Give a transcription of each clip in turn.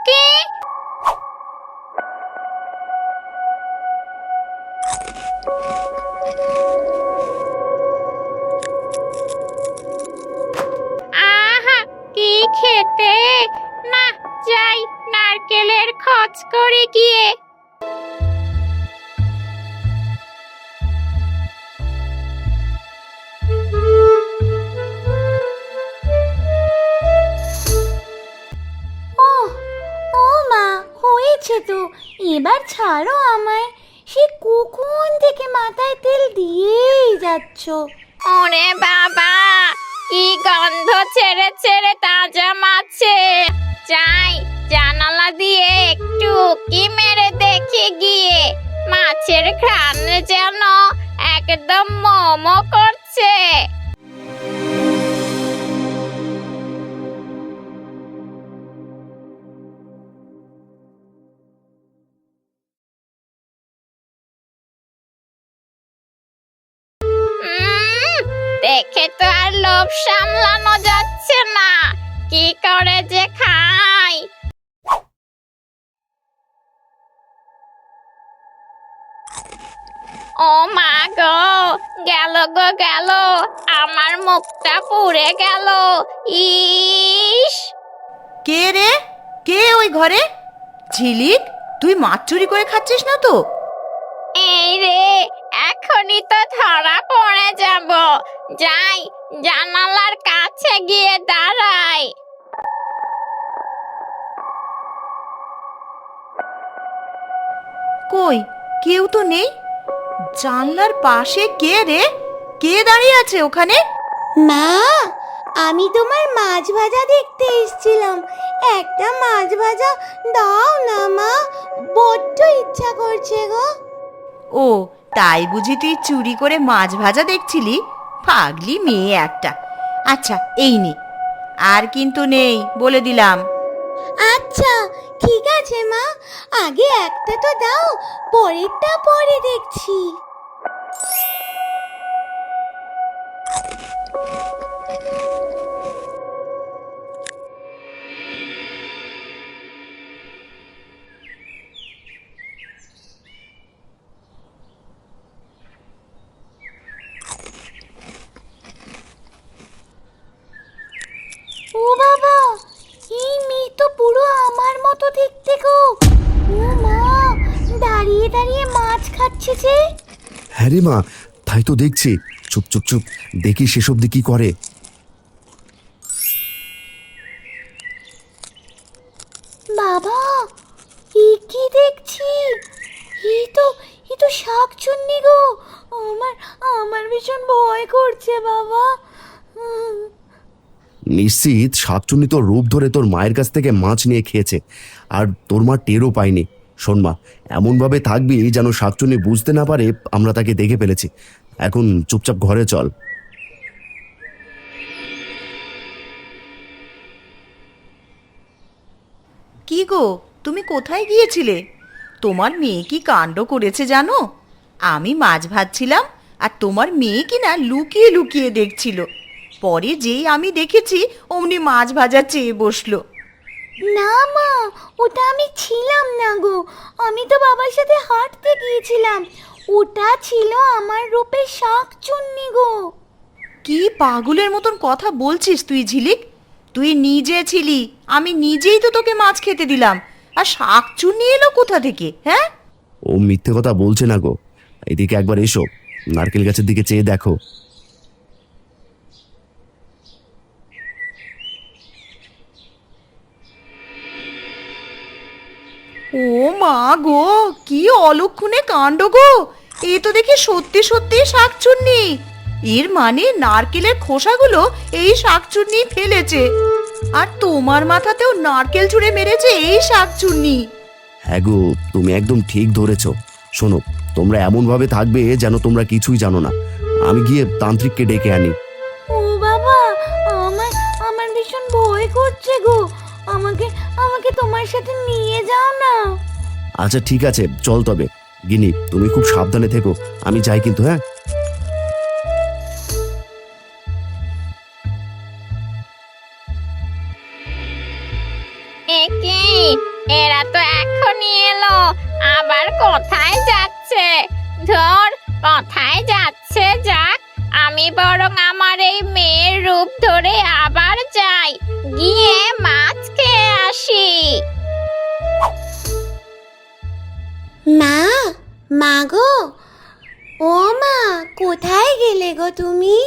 কে? আহা, কি খেতে! না, যাই নারকেলের খোঁজ করে গিয়ে। ওহ, ও মা, হয়েছে তো, এবার ছাড়ো আমায়। সে কখন থেকে মাথায় তেল দিয়েই যাচ্ছ। ওরে বাবা, কি গন্ধ ছেড়ে ছেড়ে তাজা মাছে! যাই জানালা দিয়ে একটু কি মেরে দেখে গিয়ে। মাছের ঘ্রাণ যেন একদম মোমো করছে। দেখে তো আর লোভ সামলানো যাচ্ছে না, কি করে যে খাই। ও মা গো, গেল গো গেল, আমার মুখটা পুড়ে গেল। ইস! কে রে? কে ওই ঘরে? ঝিলিক, তুই মাছ চুরি করে খাচ্ছিস না তো? এই রে, এখনই তো ধরা পড়ে যাব। যাই জানালার কাছে গিয়ে দাঁড়াই। কই, কেউ তো নেই। জানলার পাশে কে রে? কে দাঁড়িয়ে আছে ওখানে? মা, আমি তোমার মাছ ভাজা দেখতে এসেছিলাম। একটা মাছ ভাজা দাও না মা, বড্ড ইচ্ছা করছে গো। ও, তাই বুঝি তুই চুরি করে মাছ ভাজা দেখছিলি? পাগলি মেয়ে একটা। আচ্ছা, এই নে। আর কিন্তু নেই, বলে দিলাম। আচ্ছা, ঠিক আছে মা, আগে একটা তো দাও, পরেরটা পরে দেখছি। ও বাবা, এই মেয়ে তো পুরো আমার মতো দেখতে গো। ও মা, দাঁড়িয়ে দাঁড়িয়ে মাছ খাচ্ছে যে। হ্যাঁ রে মা, তাই তো দেখছি। চুপ চুপ চুপ, দেখি সেসব দিয়ে কি করে। বাবা, এ কি দেখছি? এ তো শাকচুন্নি গো। আমার আমার ভীষণ ভয় করছে বাবা। নিশ্চিত শাকচুন্নি তোর রূপ ধরে তোর মায়ের কাছ থেকে মাছ নিয়ে খেয়েছে, আর তোর মা টেরও পায়নি। শোন মা, এমনভাবে থাকবি যেন শাকচুন্নি বুঝতে না পারে আমরা তাকে দেখে ফেলেছি। এখন চুপচাপ ঘরে চল। কি গো, তুমি কোথায় গিয়েছিলে? তোমার মেয়ে কি কাণ্ড করেছে জানো? আমি মাছ ভাজছিলাম, আর তোমার মেয়ে কিনা লুকিয়ে লুকিয়ে দেখছিল। পরে যেই আমি দেখেছি, অমনি মাছ ভাজা চেয়ে বসলো। না মা, ওটা আমি ছিলাম না গো। আমি তো বাবার সাথে হাঁটতে গিয়েছিলাম। ওটা ছিল আমার রূপের শাকচুন্নি গো। কি পাগলের মতন কথা বলছিস তুই ঝিলিক? তুই নিজে ছিলি, আমি নিজেই তো তোকে মাছ খেতে দিলাম। আর শাকচুন্নি এলো কোথা থেকে, হ্যাঁ? ও মিথ্যে কথা বলছে না গো। এদিকে একবার এসো, নারকেল গাছের দিকে চেয়ে দেখো। ও মা গো, কি অলক্ষণে কাণ্ড গো! এ তো দেখি সত্যি সত্যি শাকচুন্নি। এর মানে নারকেলের খোসাগুলো এই শাকচুন্নি ফেলেছে, আর তোমার মাথাতেও নারকেল ছুঁড়ে মেরেছে এই শাকচুন্নি। হ্যাঁ গো, তুমি একদম ঠিক ধরেছ। শোনো, তোমরা এমনভাবে থাকবে যেন তোমরা কিছুই জানো না। আমি গিয়ে তান্ত্রিককে ডেকে আনি। ও বাবা, আমার আমার ভীষণ ভয় করছে গো। আমাকে আমাকে তোমার সাথে নিয়ে যাও না। আচ্ছা ঠিক আছে, চল তবে। গিনি, তুমি খুব সাবধানে থেকো। আমি যাই কিন্তু, হ্যাঁ। একে এরা তো এখনই এলো, আবার কোথায় যাচ্ছে? ধর, কোথায় যাচ্ছে যাক, আমি বরং আমার এই মেয়ের রূপ ধরে আবার যাই, গিয়ে মাছ খেয়ে আসি। মা, মা গো, ও মা, কোথায় গেলে গো তুমি?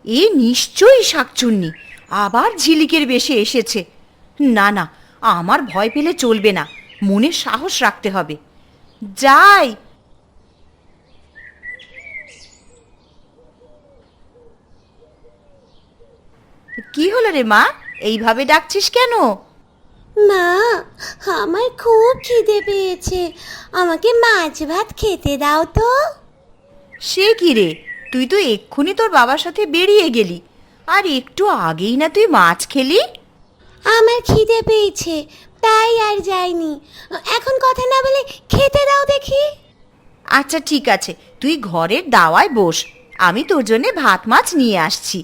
এ নিশ্চয়ই শাকচুন্নি আবার ঝিলিকের বেশে এসেছে। না না, আমার ভয় পেলে চলবে না, মনে সাহস রাখতে হবে। যাই। কি হলো রে মা, এইভাবে ডাকছিস কেন? মা, আমার খুব খিদে পেয়েছে, আমাকে মাছ ভাত খেতে দাও তো। সে কি রে, তুই তো এক্ষুনি তোর বাবার সাথে বেরিয়ে গেলি, আর একটু আগেই না তুই মাছ খেলি। আমার খিদে পেয়েছে, তাই আর যাইনি। এখন কথা না বলে খেতে দাও দেখি। আচ্ছা ঠিক আছে, তুই ঘরের দাওয়ায় বস, আমি তোর জন্য ভাত মাছ নিয়ে আসছি।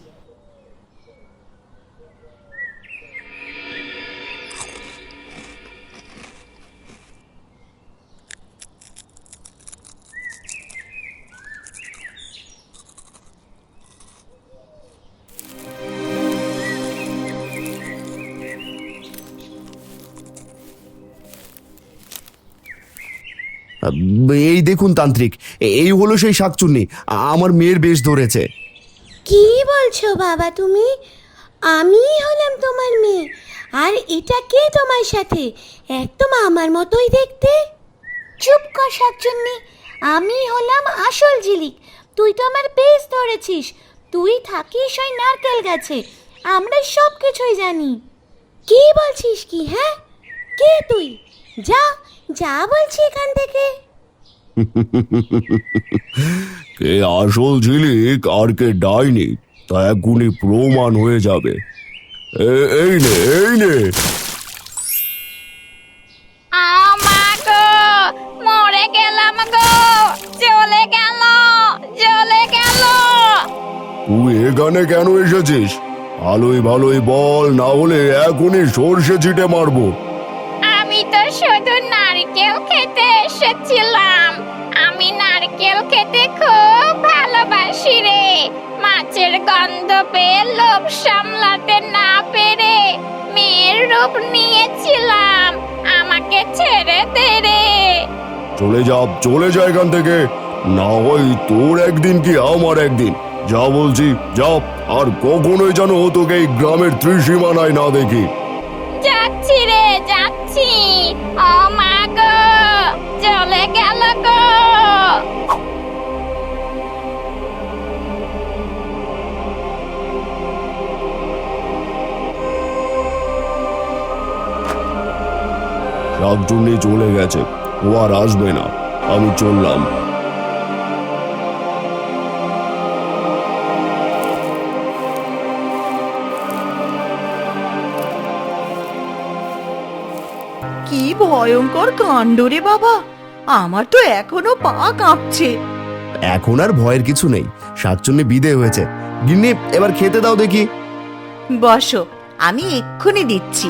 এই দেখুন তান্ত্রিক, এই হলো সেই শাকচুন্নি, আমার মেয়ের বেশ ধরেছে। কি বলছো বাবা তুমি? আমি হলাম তোমার মেয়ে, আর এটা কে তোমার সাথে? একদম আমার মতোই দেখতে। চুপ কর শাকচুন্নি, আমি হলাম আসল ঝিলিক। তুই তো আমার বেশ ধরেছিস, তুই থাকিস ওই নারকেল গাছে, আমরা সব কিছুই জানি। কি বলছিস কি? হ্যাঁ, কে তুই? যা যা বলছি এখান থেকে। কে আসল ঝিলিক আর কে ডাইনি তা এখনই প্রমাণ হয়ে যাবে। এই নে, এই নে। আমা গো, মরে গেলাম গো, চলে গেল, চলে গেল। তুই এখানে কেন এসেছিস? ভালোই ভালোই বল, না হলে এখনই সর্ষে ছিটে মারবো। আমি তো শুধু নারকেল খেতে এসেছিলাম, আমি নারকেল খেতে খুব ভালোবাসি রে। মাছের গন্ধ পেয়ে লোভ সামলাতে না পেরে মেয়ের রূপ নিয়েছিলাম, আমাকে ছেড়ে দে রে। চলে যা এখান থেকে, না হয় তোর একদিন কি আমার একদিন। যা বলছি যা, আর কখনোই যেন তোকে এই গ্রামের ত্রিসীমানায় না দেখি। যাচ্ছি রে, যাচ্ছি। ও মা গো, চলে গেল গো। শাকচুন্নি চলে গেছে, ও আর আসবে না, আমি চললাম। কি ভয়ঙ্কর কাণ্ড রে বাবা, আমার তো এখনো পা কাঁপছে। এখন আর ভয়ের কিছু নেই, শাকচুন্নি বিদে হয়েছে। গিন্নি, এবার খেতে দাও দেখি। বসো, আমি এক্ষুনি দিচ্ছি।